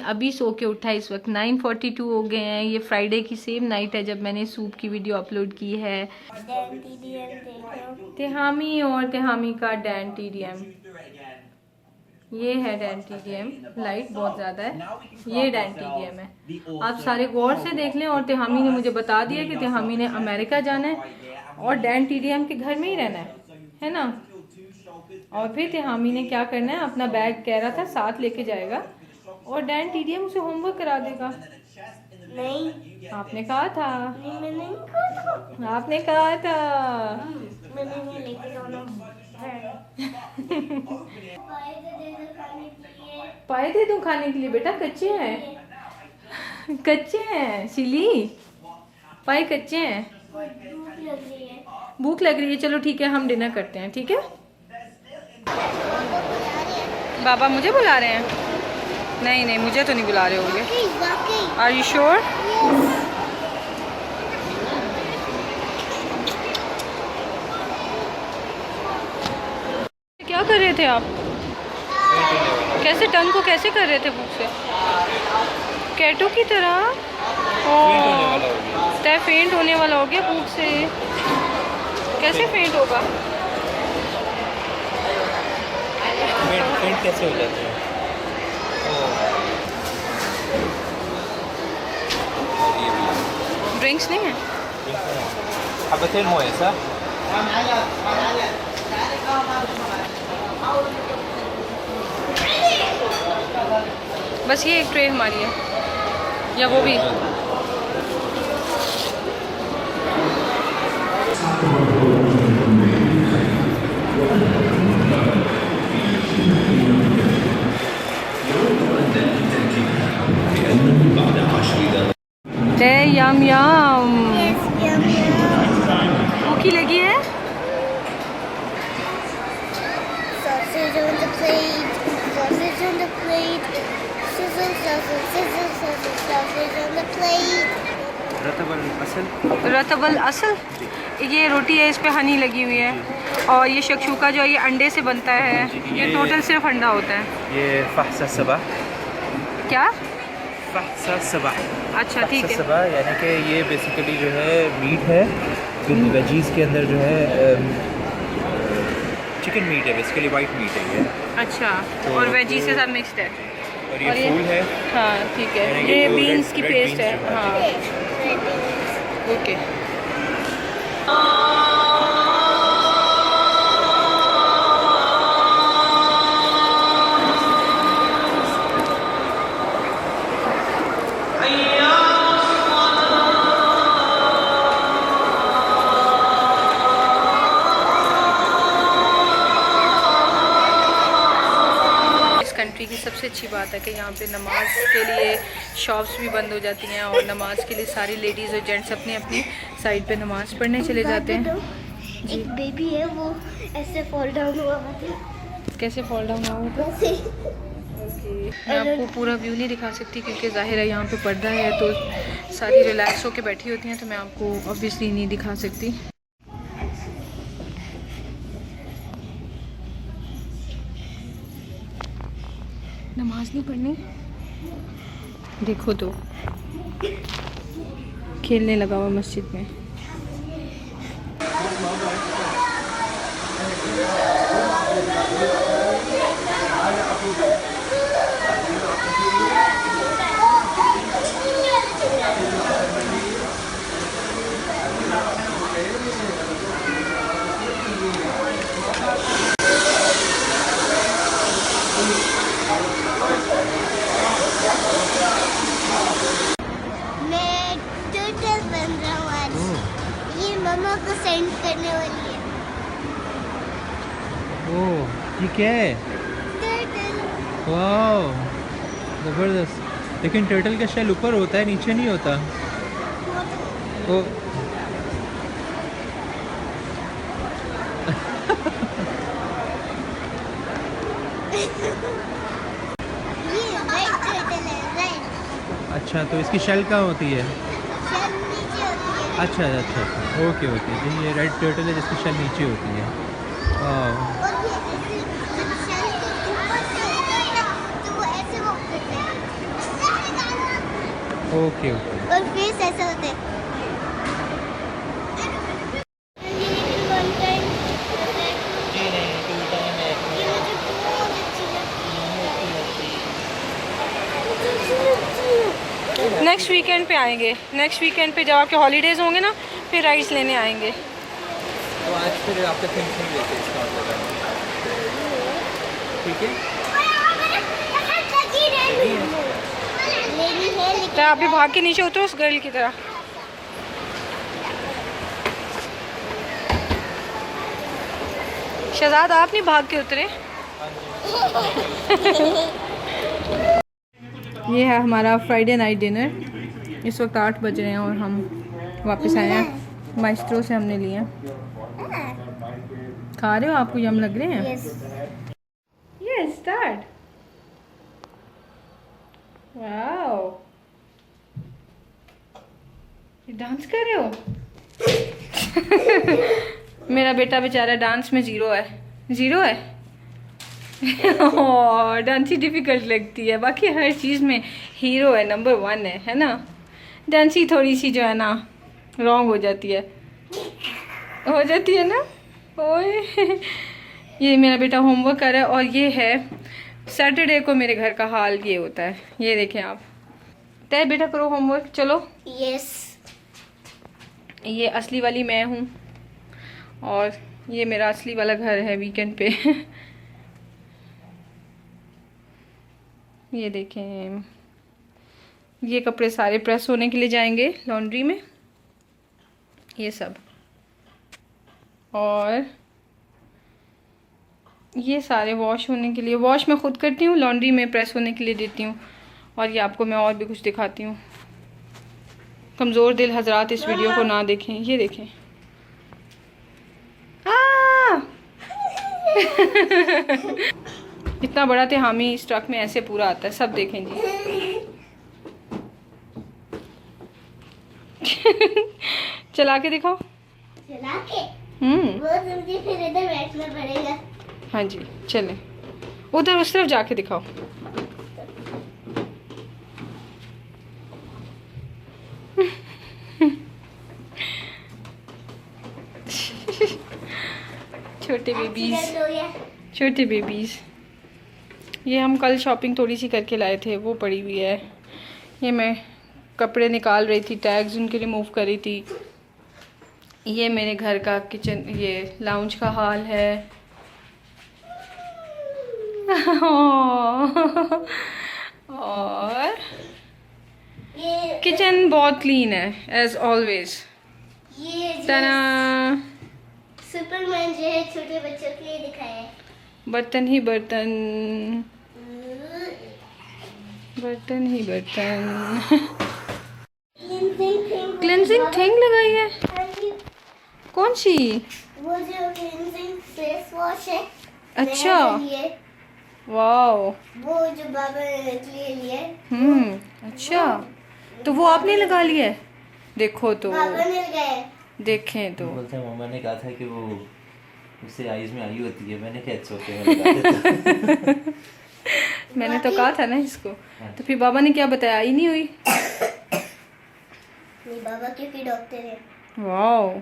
अभी सो के उठा है। इस वक्त 9:42 हो गए हैं। ये फ्राइडे की सेम नाइट है जब मैंने सूप की वीडियो अपलोड की है। तेहामी और तेहामी का डैंटीडियम, ये है डैंटीडियम। लाइट बहुत ज़्यादा है। ये डैंटीडियम है। आप सारे गौर से देख लें। और तेहामी ने मुझे बता दिया कि तेहामी ने अमेरिका जाना है और डैंटीडियम के घर में ही रहना है ना। और फिर तेहामी ने क्या करना है, अपना बैग कह रहा था साथ लेके जाएगा और डैंटीडियम उसे होमवर्क करा देगा। नहीं, आपने कहा था। नहीं, मैंने नहीं कहा था। आपने कहा था। मैंने नहीं लेके जाना। पाए दे दूं खाने के लिए बेटा? कच्चे हैं, कच्चे हैं सिली, पाए कच्चे हैं। भूख लग रही है। चलो ठीक है, हम डिनर करते हैं। ठीक है, बाबा मुझे बुला रहे हैं? नहीं नहीं, मुझे तो नहीं बुला रहे होंगे। Are you sure? क्या कर रहे थे आप? कैसे टंग को कैसे कर रहे थे भूख से? कैटो की तरह? तय फेंट होने वाला हो गया भूख से। कैसे फेंट होगा? फेंट कैसे हो जाते हैं? ड्रिंक्स नहीं है? Habatin mo esa? बस ये एक ट्रे हमारी है या वो भी? यम यम। भूखी लगी है? Sausage on the plate, sausage on the plate, sizzle, sizzle, sizzle, sizzle, sausage on the plate. रतबल असल, ये रोटी है, इस पे हनी लगी हुई है। और ये शक्शूका जो है ये अंडे से बनता है। ये टोटल सिर्फ अंडा होता है। ये फहसा सबा। क्या? फहसा सबा। अच्छा ठीक है। सबा यानी कि ये बेसिकली जो है मीट है जो वेजीज के अंदर जो है चिकन मीट है, बेसिकली वाइट मीट है ये। अच्छा, तो और वेजी से सब मिक्स्ड है। और ये फूल है। हाँ ठीक है, यानी कि ये वो बीन्स की रेड पेस्ट बीन्स है। जो हाँ ओके। कंट्री की सबसे अच्छी बात है कि यहाँ पे नमाज के लिए शॉप्स भी बंद हो जाती हैं और नमाज के लिए सारी लेडीज़ और जेंट्स अपनी अपनी साइड पे नमाज पढ़ने चले जाते हैं। एक बेबी है वो ऐसे फॉल डाउन हुआ था। कैसे फॉल डाउन हुआ? मैं आपको पूरा व्यू नहीं दिखा सकती क्योंकि ज़ाहिर है यहाँ पे पर्दा है तो सारी रिलैक्स होकर बैठी होती हैं, तो मैं आपको ऑब्वियसली नहीं दिखा सकती। नमाज नहीं पढ़नी, देखो तो खेलने लगा हुआ मस्जिद में। मैं टर्टल बन रहा हूँ आज। ये मम्मा को सेंड करने वाली है। ओह ये क्या है? टर्टल। वाह ज़बरदस्त। लेकिन टर्टल का शेल ऊपर होता है, नीचे नहीं होता। ओ ये रेड टर्टल है, रेड। अच्छा, तो इसकी शेल कहाँ होती है? शेल नीचे होती है। अच्छा अच्छा अच्छा, ओके ओके। तो ये रेड टर्टल है जिसकी शेल नीचे होती है। वाह और ये जब शेल को ऊपर से होता है ना तो वो ऐसे वॉक करते हैं। Okay okay. और फेस ऐसा होता है। नेक्स्ट वीकेंड पे आएंगे, नेक्स्ट वीकेंड पे जब आपके हॉलीडेज़ होंगे ना, फिर राइड्स लेने आएंगे। तो आज फिर आपका थिंकिंग लेते हैं स्टार्ट हो रहा है, ठीक है? तो आप भी भाग के नीचे उतरो उस गर्ल की तरह। शहजाद आप नहीं भाग के उतरे। ये है हमारा फ्राइडे नाइट डिनर। इस वक्त 8 बज रहे हैं और हम वापस आए हैं। माइस्ट्रो से हमने लिए हैं। खा रहे हो? आपको यम लग रहे हैं? ये स्टार्ट। वाओ, डांस कर रहे हो? मेरा बेटा बेचारा डांस में जीरो है। जीरो है। डांसी डिफिकल्ट लगती है, बाकी हर चीज़ में हीरो है, नंबर 1 है ना? डांसी थोड़ी सी जो है ना रॉन्ग हो जाती है ना। ओए ये मेरा बेटा होमवर्क कर रहा है। और ये है सैटरडे को मेरे घर का हाल ये होता है। ये देखें आप। तय बेटा करो होमवर्क, चलो। यस। ये असली वाली मैं हूँ और ये मेरा असली वाला घर है वीकेंड पे। ये देखें, ये कपड़े सारे प्रेस होने के लिए जाएंगे लॉन्ड्री में, ये सब। और ये सारे वॉश होने के लिए, वॉश मैं खुद करती हूँ, लॉन्ड्री में प्रेस होने के लिए देती हूँ। और ये आपको मैं और भी कुछ दिखाती हूँ। कमज़ोर दिल हजरात इस वीडियो को ना देखें। ये देखें। इतना बड़ा तिहामी इस ट्रक में ऐसे पूरा आता है, सब देखें जी। चला के दिखाओ। चला के? बहुत जल्दी फिर इधर बैठना पड़ेगा। हाँ जी, चलें उधर उस तरफ जाके दिखाओ। छोटे बेबीज, छोटे बेबीज। ये हम कल शॉपिंग थोड़ी सी करके लाए थे, वो पड़ी हुई है। ये मैं कपड़े निकाल रही थी, टैग्स उनके रिमूव कर रही थी। ये मेरे घर का किचन, ये लाउंज का हाल है। और किचन बहुत क्लीन है एज ऑलवेज। ये तना सुपरमैन जो है छोटे बच्चों के लिए दिखाया है। बर्तन ही बर्तन, बर्तन ही बर्तन। क्लेंजिंग थिंग लगाई है। कौन सी? वो जो क्लेंजिंग फेस वॉश है। अच्छा, वाओ। वो जो बाबा ने लिए। अच्छा, तो वो आपने लगा लिया है? देखो तो, बाबा ने लगाया। देखें तो। बोलते हैं मम्मा ने कहा था कि वो उससे आईज में आई होती है। मैंने क्या सोचा मैं लगा देता। मैंने तो कहा था ना इसको। तो फिर बाबा ने क्या बताया? आई नहीं हुई। नहीं, बाबा क्योंकि डॉक्टर है। वाओ।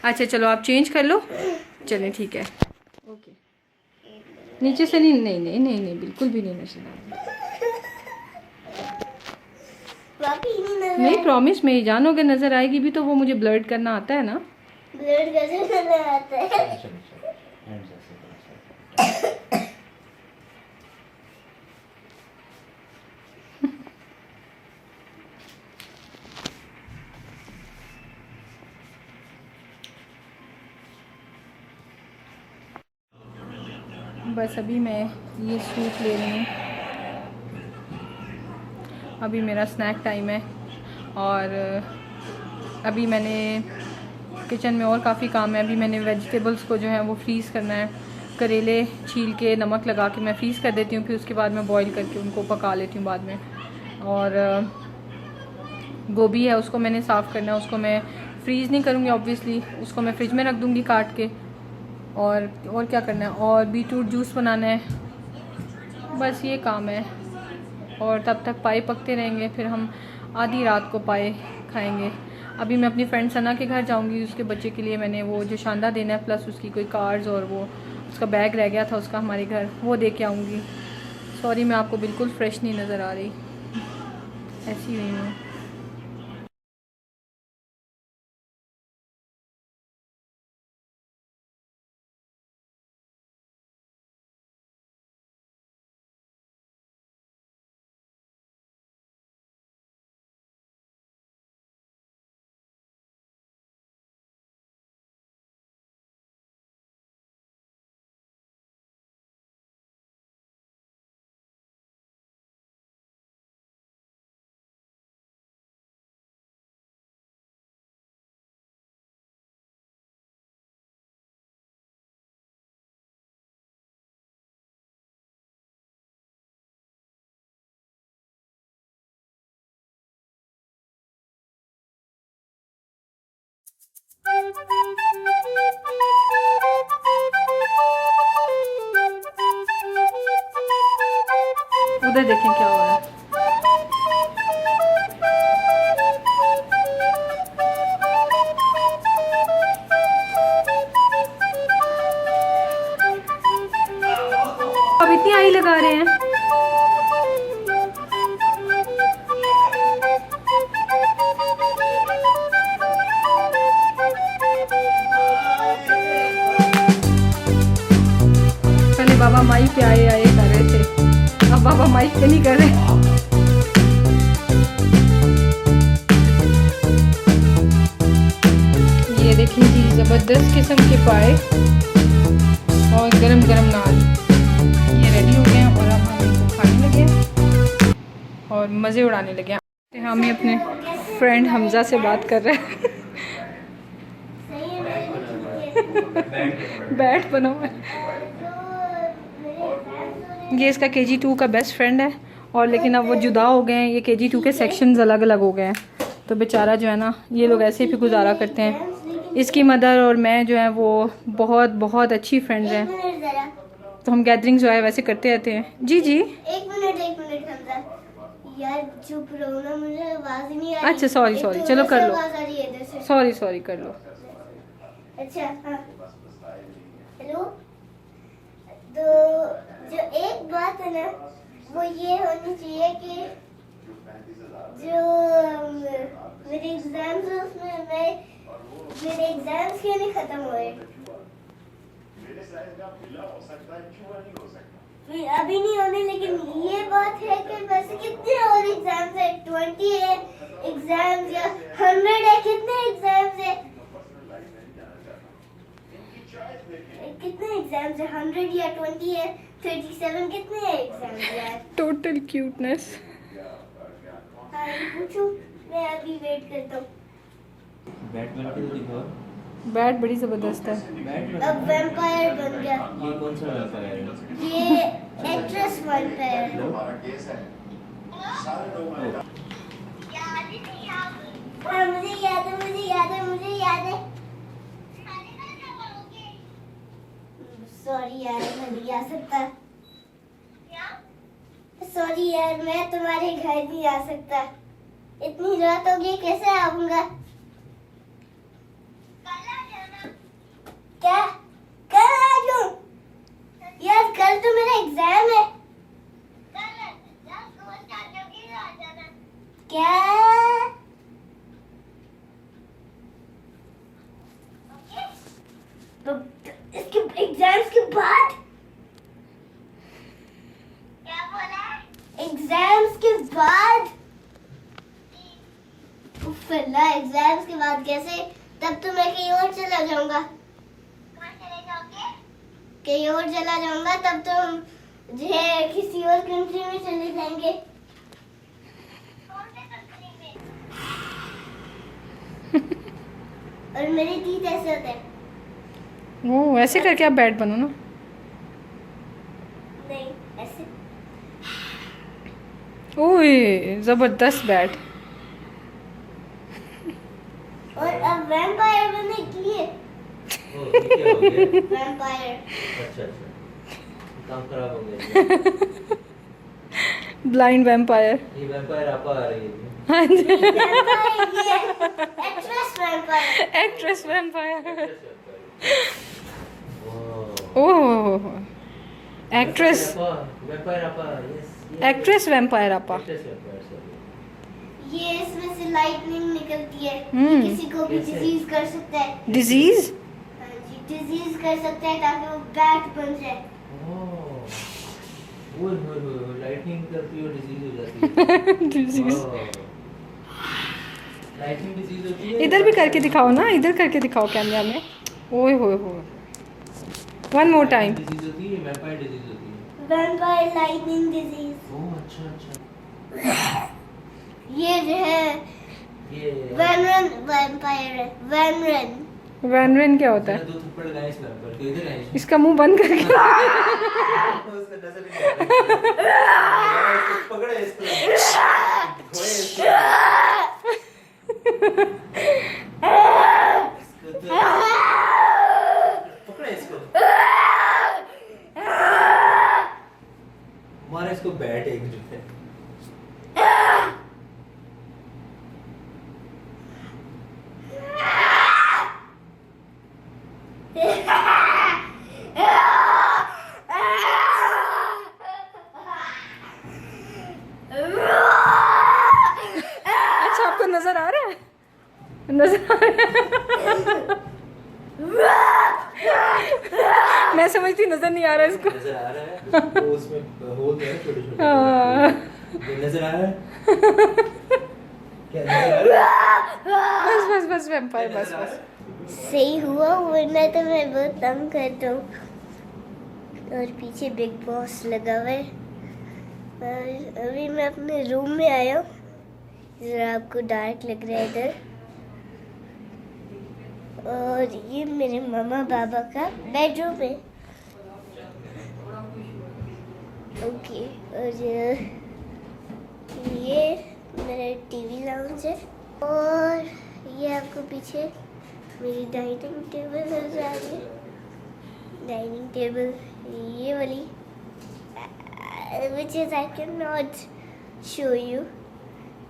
अच्छा चलो आप चेंज कर लो। चलें ठीक है, ओके। नीचे से नहीं, नहीं नहीं नहीं नहीं, बिल्कुल भी नहीं नजर आ रहा। नहीं, प्रॉमिस मेरी जान, अगर नजर आएगी भी तो वो मुझे ब्लर्ड करना आता है ना। ब्लड कैसे करना आता है? बस अभी मैं ये सूप ले रही हूँ। अभी मेरा स्नैक टाइम है और अभी मैंने किचन में और काफ़ी काम है। अभी मैंने वेजिटेबल्स को जो है वो फ्रीज़ करना है। करेले छील के नमक लगा के मैं फ्रीज़ कर देती हूँ, फिर उसके बाद मैं बॉईल करके उनको पका लेती हूँ बाद में। और गोभी है, उसको मैंने साफ़ करना है, उसको मैं फ्रीज़ नहीं करूँगी ऑब्वियसली, उसको मैं फ्रिज में रख दूँगी काट के। और क्या करना है, और बीटरूट जूस बनाना है, बस ये काम है। और तब तक पाए पकते रहेंगे, फिर हम आधी रात को पाए खाएंगे। अभी मैं अपनी फ्रेंड सना के घर जाऊंगी, उसके बच्चे के लिए मैंने वो जो शानदा देना है प्लस उसकी कोई कार्ड्स और वो उसका बैग रह गया था उसका हमारे घर, वो दे के आऊँगी। सॉरी मैं आपको बिल्कुल फ्रेश नहीं नज़र आ रही, ऐसी हुई हूँ। उधर देखें क्या हो रहा है। अब इतनी आई लगा रहे हैं। पहले बाबा माइक पे आए आए कर रहे थे, अब बाबा माइक पे नहीं कर रहे। ये देखें जी, ज़बरदस्त किस्म के पाए और गरम गरम नान, ये रेडी हो गए हैं और अब हम इनको खाने लगे हैं और मज़े उड़ाने लगे हैं। हम ही अपने फ्रेंड हमज़ा से बात कर रहे हैं। बैट बना हुआ है। ये इसका KG2 का बेस्ट फ्रेंड है और लेकिन अब वो जुदा हो गए हैं, ये KG2 के सेक्शंस अलग अलग हो गए हैं, तो बेचारा जो है ना ये लोग ऐसे भी गुजारा करते हैं। इसकी मदर और मैं जो है वो बहुत बहुत अच्छी फ्रेंड्स हैं, तो हम गैदरिंग जो है वैसे करते रहते हैं। जी जी एक मिनट हमजा, यार चुप रहो ना, मुझे आवाज ही नहीं आ रही। अच्छा सॉरी चलो कर लो, आवाज आ रही है इधर से। सॉरी कर लो। अच्छा हाँ, हेलो। तो जो एक बात है ना वो ये होनी चाहिए कि जो मेरे एग्जाम्स है उसमें मेरे एग्जाम्स क्यों नहीं खत्म हुए? अभी नहीं होने, लेकिन ये बात है कि वैसे कितने और एग्जाम्स है? 20 है एग्जाम्स या 100 है? कितने एग्जाम्स है? कितने एग्जाम्स है? 100 या 20 है? 37 कितने एग्जाम्स है? Total cuteness. हाँ पूछो, मैं अभी वेट करता हूँ। बैट बन के दिखाओ। बैट बड़ी ज़बरदस्त है। बैट अब वैम्पायर बन गया। ये कौन सा वैम्पायर है? ये एक्ट्रेस वैम्पायर है। हाँ मुझे याद है। सॉरी यार मैं नहीं आ सकता। सॉरी यार मैं तुम्हारे घर नहीं आ सकता, इतनी रात हो गई, कैसे आऊंगा? क्या कल आ जाऊं? यार कल तो मेरा एग्जाम है। क्या? तो इसके एग्जाम्स के बाद? क्या बोला? एग्जाम्स के बाद? उफ़्फ़ला, एग्जाम्स के बाद कैसे? तब तो मैं कहीं और चला जाऊंगा। कहीं और चला जाऊंगा, तब तो हम जो है किसी और कंट्री में चले जाएंगे। और मेरे टीथ ऐसे होते हैं। वो ऐसे करके आप बैट बनो ना। नहीं ऐसे। ओए ज़बरदस्त बैट। और अब वैम्पायर बनने के लिए ओ, ये क्या हो गया? वैम्पायर। अच्छा काम खराब हो गया। Blind vampire. ये वैम्पायर आपा आ रही है। हाँ जी, actress vampire. Actress vampire. Oh oh, actress, vampire आपा, यस। एक्ट्रेस वैम्पायर आपा। Actress vampire, sorry. ये इसमें से लाइटनिंग निकलती है। हम्म। किसी को भी कैसे? डिजीज कर सकता है। डिजीज? हाँ जी, डिजीज कर सकता है ताकि वो बैट बन जाए। ओह लाइटनिंग करती है और डिजीज हो जाती है। डिजीज। लाइटनिंग डिजीज होती है। इधर भी करके दिखाओ ना, इधर करके दिखाओ कैमरा में। ओए होए होए, वन मोर टाइम। डिजीज होती है, वैम्पायर डिजीज होती है। Vampire lightning disease. ओह अच्छा अच्छा। ये जो है ये वैनरन वैम्पायर है। वैनरन। वैनरेन क्या होता है? दो थप्पड़ लगाए इस वैम्पायर को, इधर आए। इसका मुंह बंद करके। उसका नजर नहीं आ रहा। इसको पकड़े, इसको घोड़े इसको। पकड़े इसको, मारे इसको बैट एक जो है। अच्छा, आपको नजर आ रहा है? नजर आ रहा है? मैं समझती नजर नहीं आ रहा इसको। नजर आ रहा है, वो उसमें होल है छोटे छोटे। हाँ। ये नजर आ रहा है क्या? नजर आ रहा है? बस बस बस वैम्पायर, बस बस। सही हुआ, वरना तो मैं बहुत तंग करता हूँ। और पीछे बिग बॉस लगा हुआ है। और अभी मैं अपने रूम में आया हूँ। जरा आपको डार्क लग रहा है इधर। और ये मेरे मामा बाबा का बेडरूम है। ओके, और ये मेरा टीवी लाउंज है। और ये आपको पीछे मेरी डाइनिंग टेबल नजर आ रही है। डाइनिंग टेबल ये वाली, which is I cannot show you,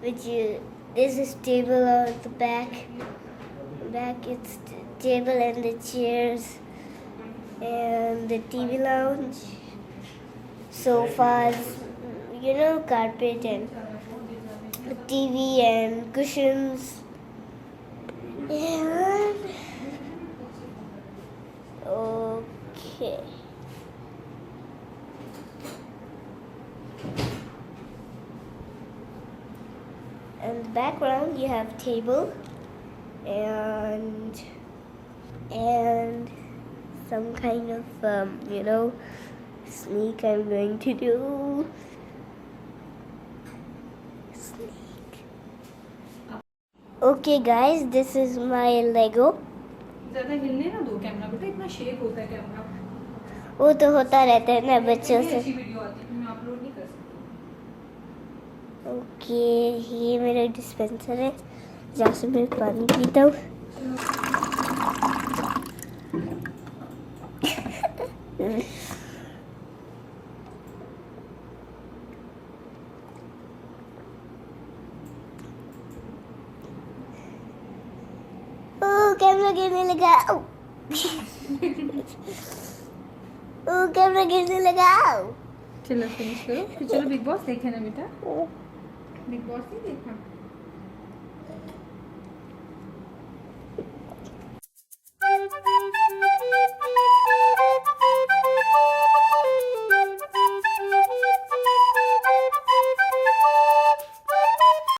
which is this table on the back. Back it's the table and the chairs and the TV lounge, sofas, you know, carpet and the TV and cushions. And okay. In the background you have table and some kind of sneak I'm going to do. Sneak. Okay guys, this is my Lego. ज्यादा हिलने ना दो camera बेटा, इतना shake होता है camera. वो तो होता रहता है ना बच्चों इतनी से। अच्छी वीडियो आती है, मैं अपलोड नहीं कर सकती। ओके, ये मेरा डिस्पेंसर है जहाँ से मैं पानी पीता हूँ। ओ कैमरा गिरने लगा। ओ कैमरा गिरने लगा। चलो फिनिश करो, फिर चलो बिग बॉस देखे ना बेटा। बिग बॉस नहीं देखा?